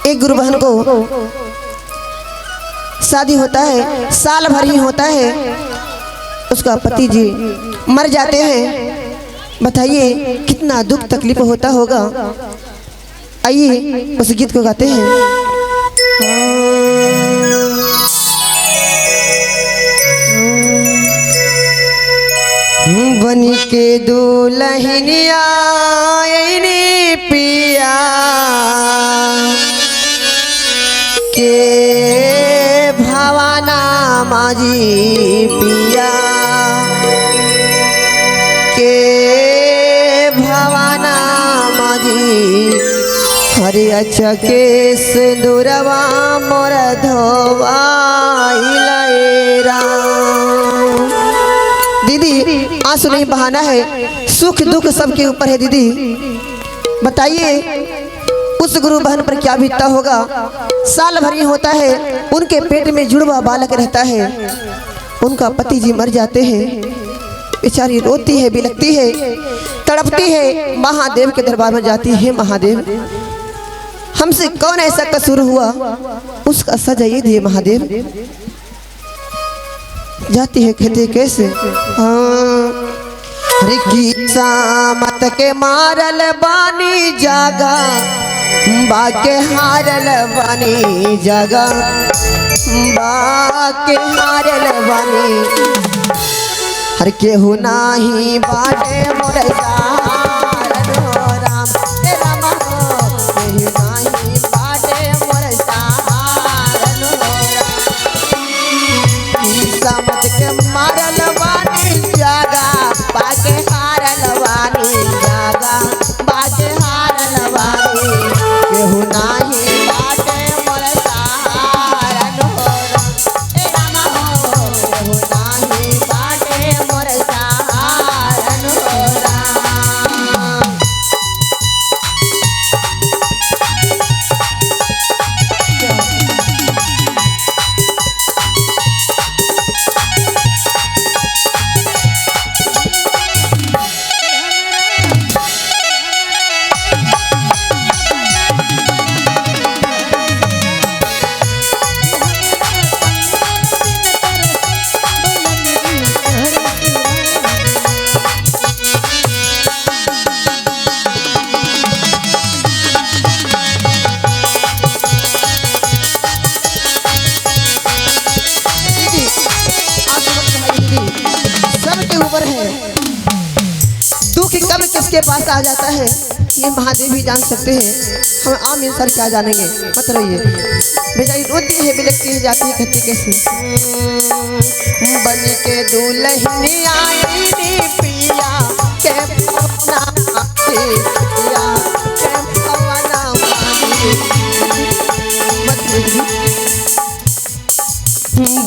एक गुरु बहन को शादी होता है, साल भर ही होता है, उसका पति जी मर जाते हैं। बताइए कितना दुख तकलीफ होता होगा। आइए उस गीत को गाते हैं। बनी के दुल्हनिया पिया के भवाना माजी पिया के भवाना माजी हरे अच्छा के सिंदूरवा मोर धोवा दीदी आंसू नहीं बहाना है, सुख दुख सबके ऊपर है दीदी। बताइए उस गुरु बहन पर क्या बीतता होगा। साल भर ही होता है, उनके पेट में जुड़वा बालक रहता है, उनका पति जी मर जाते हैं। बेचारी रोती है, बिलखती है, तड़पती है, महादेव के दरबार में जाती है। महादेव हमसे कौन ऐसा कसूर हुआ, उसका सजा ये दिए महादेव। जाती है कहते कैसे, हरे की सामत के मारल बानी जागा बाके हारल बानी जागा बाके हारल बानी हर केहू नाही बाटे मोर सहारन हो राम हे राम हो केहू नाही बाटे मोर सहारन हो राम सामत के मारल बानी जागा बाके हारल बानी जागा बाके हारल बानी केहू नाही बाटे मोर सहारन हो राम हे राम हो केहू नाही बाटे मोर सहारन हो राम। दुख कब किसके पास आ जाता है ये महादेव ही जान सकते हैं, हम आम इंसान क्या जानेंगे। मत रहिए बेचारी रोती है, बिलखती है, जाती है कहती कैसे, बन के दुल्हनी आई पिया के भवना पिया के भवना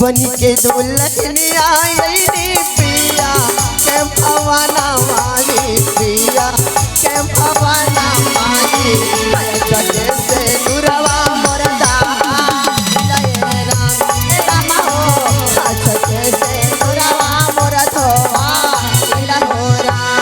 बन के दुल्हनी आई पिया के भवना माली पिया के भवना माली जगे से दुरवा मोर राम हो जगे से दुरवा मोर धोवा हो राम।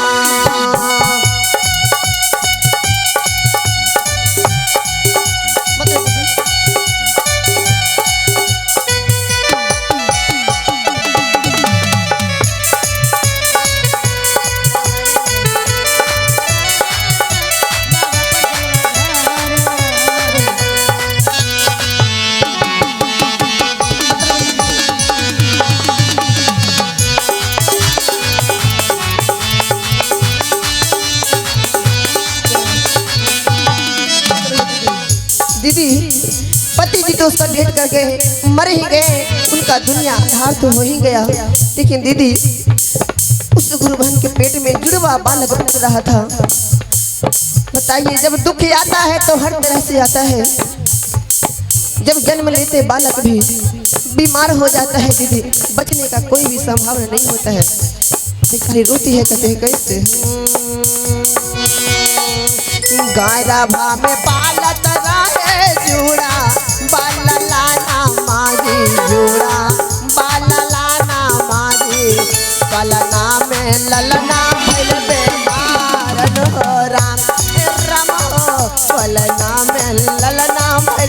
दीदी पति जी तो उसका डेट कर गए, मर ही गए, उनका दुनिया आधार तो हो ही गया। लेकिन दीदी उस गुरु बहन के पेट में जुड़वा बालक बन रहा था। बताइए जब दुख आता है तो हर तरह से आता है, जब जन्म लेते बालक भी बीमार हो जाता है दीदी, बचने का कोई भी संभावना नहीं होता है। बेचारी रोती है कहते हैं कैसे, गायरा भा में पालत रहे जुड़ा बाला लाना माजी जुड़ा बाला लाना माजी पलना में ललना भइल बेमारन हो राम राम हो पलना में ललना भइल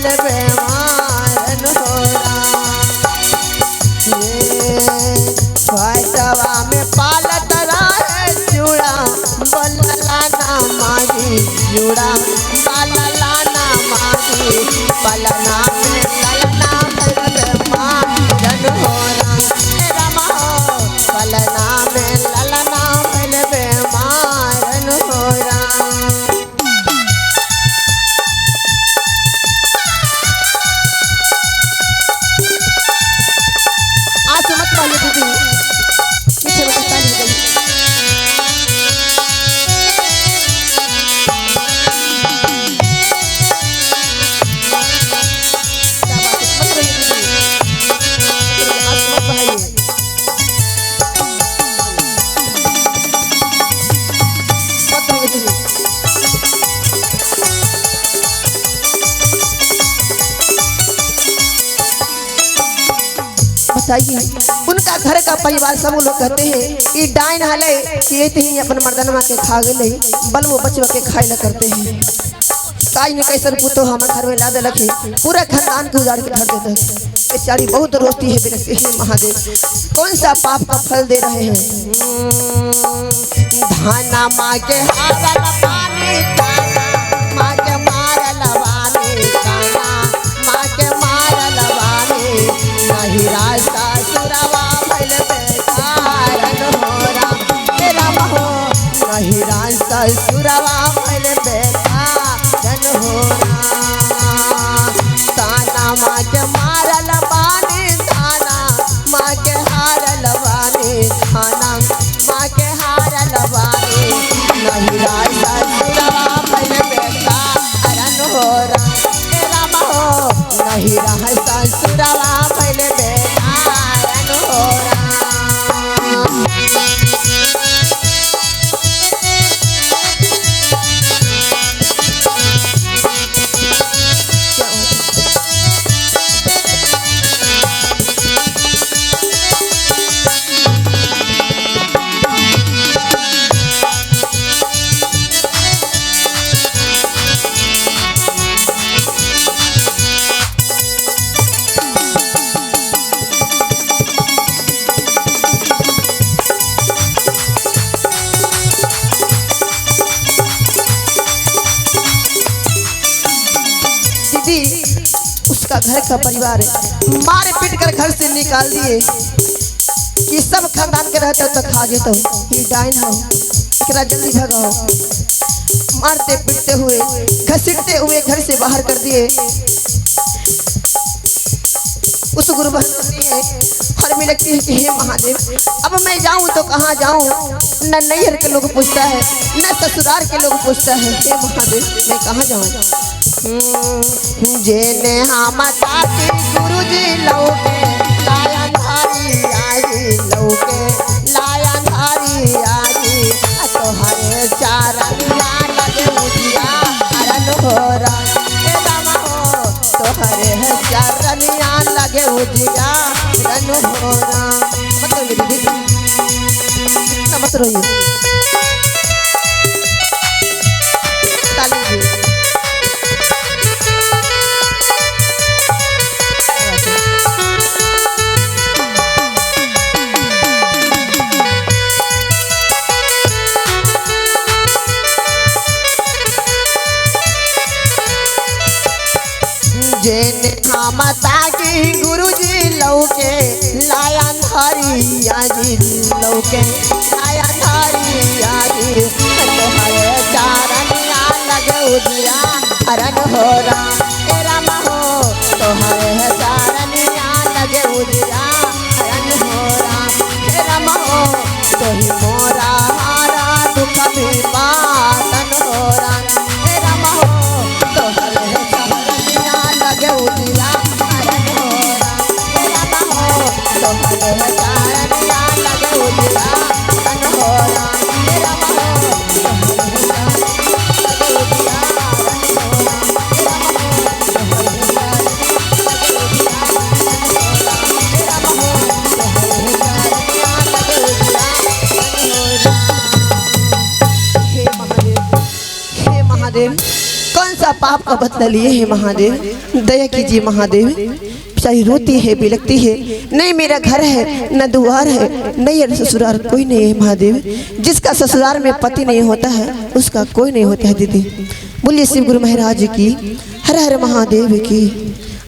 साई उनका घर का परिवार सब लोग कहते हैं कि डाइन हाले कि ये ही अपन मर्दनमा के खा गए बल वो बचवा के खाए ला करते हैं। ताई ने कैसे पुतो हमारे घर में ला दे रखे पूरा खानदान के उजाड़ के धर देते हैं। बेचारी बहुत रोती है बिरखती है महादेव कौन सा पाप का फल दे रहे हैं। धाना माँ के हारल पानी ताना माँ के मारल वानी ताना माँ के मारल वानी नहीं रास्ता सुरवा भइल बेकारन होरा तेरा महो नहीं रास्ता सुरवा भइल बेकारन होरा। ताना माँ के मारल वानी ताना माँ के हारल वानी ताना माँ के हारल वानी नहीं रास्ता सुरवा भइल बेकारन होरा तेरा महो नहीं रास्ता सुरवा भइल बेकारन होरा। उसका घर का परिवार मार पीट कर घर से निकाल दिए कि सब खानदान के रहते तो खा जेतो ये डाइन हो एकरा जल्दी भगाओ। मारते पीटते हुए घसीटते हुए घर से बाहर कर दिए। उस गुरु बहन कहती है हर में लगती है कि हे महादेव अब मैं जाऊं तो कहाँ जाऊं न नैहर के लोग पूछता है न ससुराल के लोग पूछता है हे महादेव मैं कहाँ जाऊं। जेने हम ताती गुरुजी लौके लायन धारी आई लौके लायन धारी आई तोहरे चारनिया लगे उजिया अरन होरा ए दामा हो तोहरे चारनिया लगे उजिया अरन होरा। मतलब दीदी कितना मत रोइए ताली जी जेने हम ताकी गुरुजी लौके लायन हरिया जी लौके लायन हरिया जी तोहरे चारनिया लगे उजिया अरन होरा तेरा महो तोहरे चारनिया लगे उजिया अरन होरा तेरा महो तोही मोरा हारा दुख भी पातन होरा तेरा महो तोहरे लगे उजिया अरन होरा तेरा महो तोहरे चारनिया लगे उजिया अरन होरा तेरा महो तोहरे लगे उजिया अरन होरा तेरा महो तोहरे लगे उजिया अरन होरा तेरा महो तोहरे चारनिया लगे उजिया अरन होरा। हे महादेव कौन सा पाप का बदला लिए है महादेव दया कीजिए महादेव। बेचारी रोती है बिलकती है नहीं मेरा घर है न द्वार है नहीं ससुराल कोई नहीं है महादेव। जिसका ससुराल में पति नहीं होता है उसका कोई नहीं होता है दीदी। बोलिए शिव गुरु महाराज की हर हर महादेव की।